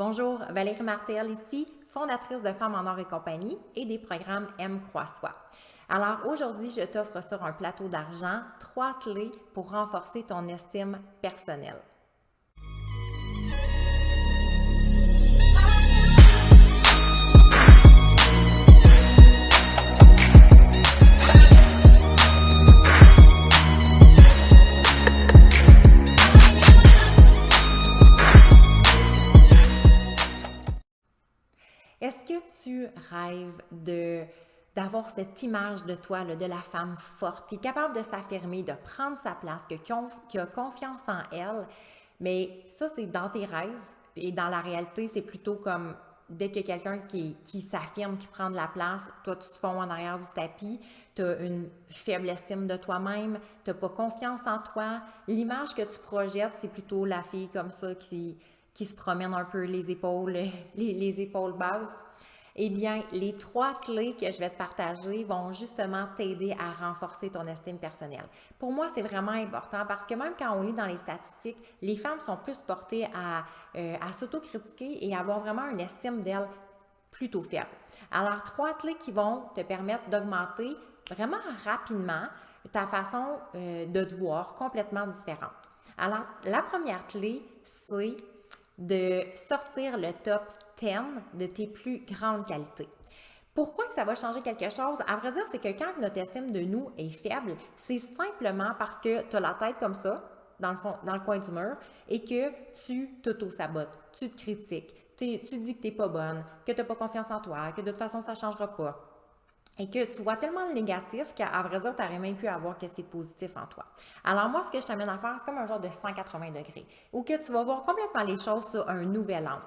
Bonjour, Valérie Martel ici, fondatrice de Femmes en or et compagnie et des programmes M Croix Soi. Alors aujourd'hui, je t'offre sur un plateau d'argent 3 clés pour renforcer ton estime personnelle. Est-ce que tu rêves d'avoir cette image de toi, de la femme forte, qui est capable de s'affirmer, de prendre sa place, qui a confiance en elle? Mais ça, c'est dans tes rêves. Et dans la réalité, c'est plutôt comme dès qu'il y a quelqu'un qui s'affirme, qui prend de la place, toi, tu te fonds en arrière du tapis, tu as une faible estime de toi-même, tu n'as pas confiance en toi. L'image que tu projettes, c'est plutôt la fille comme ça qui se promène un peu les épaules, les épaules basses. Eh bien, les 3 clés que je vais te partager vont justement t'aider à renforcer ton estime personnelle. Pour moi, c'est vraiment important parce que même quand on lit dans les statistiques, les femmes sont plus portées à s'autocritiquer et à avoir vraiment une estime d'elles plutôt faible. Alors, 3 clés qui vont te permettre d'augmenter vraiment rapidement ta façon de te voir complètement différente. Alors, la première clé, c'est de sortir le top 10 de tes plus grandes qualités. Pourquoi que ça va changer quelque chose? À vrai dire, c'est que quand notre estime de nous est faible, c'est simplement parce que tu as la tête comme ça, dans le coin du mur, et que tu t'auto-sabotes, tu te critiques, tu dis que tu n'es pas bonne, que tu n'as pas confiance en toi, que de toute façon, ça ne changera pas. Et que tu vois tellement le négatif qu'à vrai dire, tu n'aurais même pu avoir qu'est-ce qui est positif en toi. Alors moi, ce que je t'amène à faire, c'est comme un genre de 180 degrés, où que tu vas voir complètement les choses sur un nouvel angle.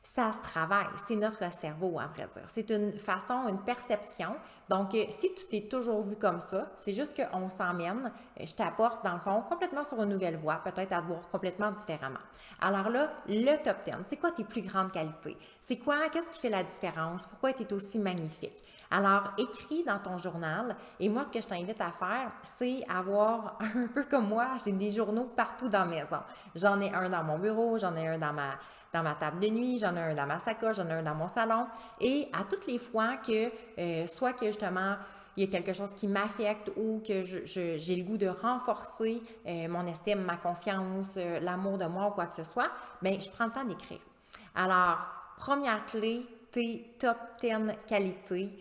Ça se travaille, c'est notre cerveau, à vrai dire. C'est une façon, une perception. Donc, si tu t'es toujours vu comme ça, c'est juste qu'on s'emmène, je t'apporte, dans le fond, complètement sur une nouvelle voie, peut-être à te voir complètement différemment. Alors là, le top 10, c'est quoi tes plus grandes qualités? C'est quoi, qu'est-ce qui fait la différence? Pourquoi tu es aussi magnifique? Alors, écris dans ton journal, et moi, ce que je t'invite à faire, c'est avoir, un peu comme moi, j'ai des journaux partout dans la maison. J'en ai un dans mon bureau, j'en ai un dans ma table de nuit, j'en ai un dans ma sacoche, j'en ai un dans mon salon. Et à toutes les fois que, soit que justement, il y a quelque chose qui m'affecte ou que j'ai le goût de renforcer mon estime, ma confiance, l'amour de moi ou quoi que ce soit, bien, je prends le temps d'écrire. Alors, première clé, tes top 10 qualités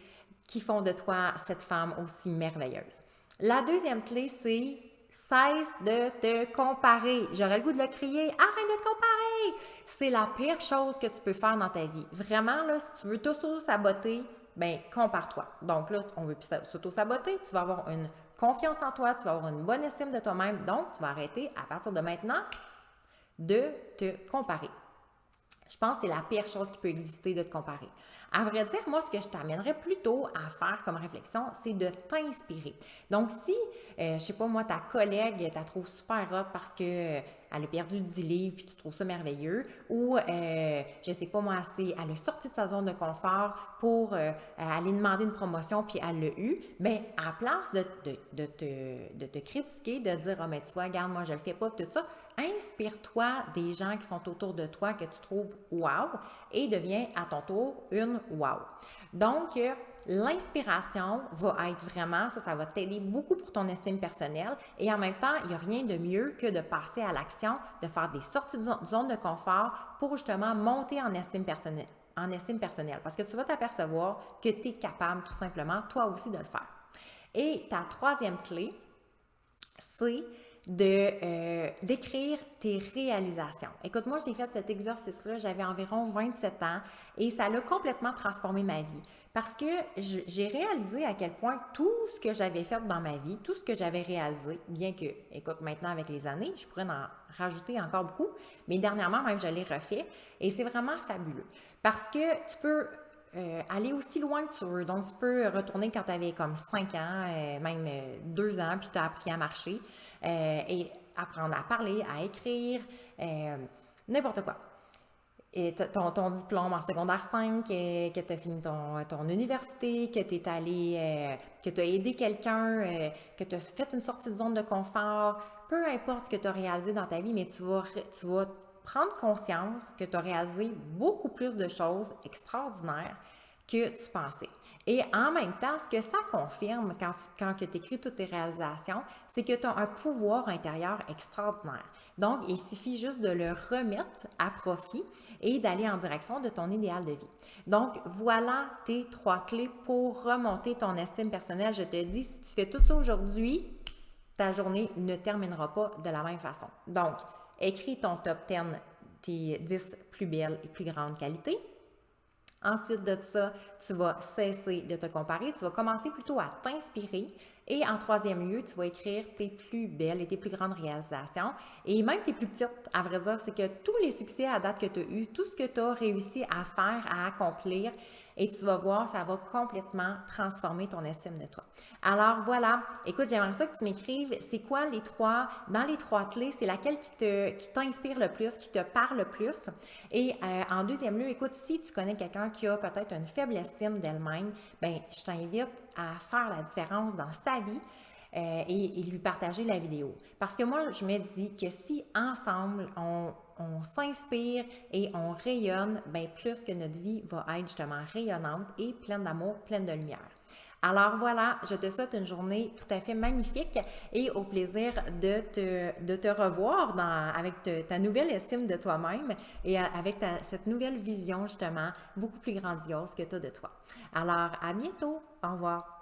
qui font de toi cette femme aussi merveilleuse. La deuxième clé, c'est cesse de te comparer. J'aurais le goût de le crier. Arrête de te comparer! C'est la pire chose que tu peux faire dans ta vie. Vraiment, là, si tu veux t'auto-saboter, ben compare-toi. Donc là, on veut plus s'auto-saboter. Tu vas avoir une confiance en toi, tu vas avoir une bonne estime de toi-même. Donc, tu vas arrêter à partir de maintenant de te comparer. Je pense que c'est la pire chose qui peut exister de te comparer. À vrai dire, moi, ce que je t'amènerais plutôt à faire comme réflexion, c'est de t'inspirer. Donc, si, je ne sais pas moi, ta collègue, tu la trouves super hot parce qu'elle a perdu 10 livres puis tu trouves ça merveilleux, ou, je ne sais pas moi, elle a sorti de sa zone de confort pour aller demander une promotion puis elle l'a eu, bien, à la place de te critiquer, de dire, ah, mais tu vois, regarde, moi, je le fais pas, tout ça, inspire-toi des gens qui sont autour de toi que tu trouves wow et deviens à ton tour une wow. Donc, l'inspiration va être vraiment, ça va t'aider beaucoup pour ton estime personnelle et en même temps, il n'y a rien de mieux que de passer à l'action, de faire des sorties de zone de confort pour justement monter en estime personnelle parce que tu vas t'apercevoir que tu es capable tout simplement, toi aussi, de le faire. Et ta troisième clé, c'est d'écrire tes réalisations. Écoute, moi, j'ai fait cet exercice-là, j'avais environ 27 ans et ça a complètement transformé ma vie parce que j'ai réalisé à quel point tout ce que j'avais fait dans ma vie, tout ce que j'avais réalisé, bien que, écoute, maintenant avec les années, je pourrais en rajouter encore beaucoup, mais dernièrement, même, je l'ai refait et c'est vraiment fabuleux parce que tu peux aller aussi loin que tu veux. Donc, tu peux retourner quand tu avais comme 5 ans, même 2 ans, puis tu as appris à marcher et apprendre à parler, à écrire, n'importe quoi. Et ton diplôme en secondaire 5, que tu as fini ton université, que tu es allé, que tu as aidé quelqu'un, que tu as fait une sortie de zone de confort, peu importe ce que tu as réalisé dans ta vie, mais tu vas prendre conscience que tu as réalisé beaucoup plus de choses extraordinaires que tu pensais. Et en même temps, ce que ça confirme quand tu écris toutes tes réalisations, c'est que tu as un pouvoir intérieur extraordinaire. Donc, il suffit juste de le remettre à profit et d'aller en direction de ton idéal de vie. Donc, voilà tes 3 clés pour remonter ton estime personnelle. Je te dis, si tu fais tout ça aujourd'hui, ta journée ne terminera pas de la même façon. Donc, écris ton top 10, tes 10 plus belles et plus grandes qualités. Ensuite de ça, tu vas cesser de te comparer, tu vas commencer plutôt à t'inspirer. Et en troisième lieu, tu vas écrire tes plus belles et tes plus grandes réalisations. Et même tes plus petites, à vrai dire, c'est que tous les succès à date que tu as eu, tout ce que tu as réussi à faire, à accomplir, et tu vas voir, ça va complètement transformer ton estime de toi. Alors voilà, écoute, j'aimerais ça que tu m'écrives, c'est quoi dans les 3 clés, c'est laquelle qui t'inspire le plus, qui te parle le plus. Et en deuxième lieu, écoute, si tu connais quelqu'un qui a peut-être une faible estime d'elle-même, bien, je t'invite à faire la différence dans sa vie. Et lui partager la vidéo. Parce que moi, je me dis que si ensemble, on s'inspire et on rayonne, bien plus que notre vie va être justement rayonnante et pleine d'amour, pleine de lumière. Alors voilà, je te souhaite une journée tout à fait magnifique et au plaisir de te revoir avec ta nouvelle estime de toi-même et avec cette nouvelle vision justement beaucoup plus grandiose que tu as de toi. Alors à bientôt, au revoir.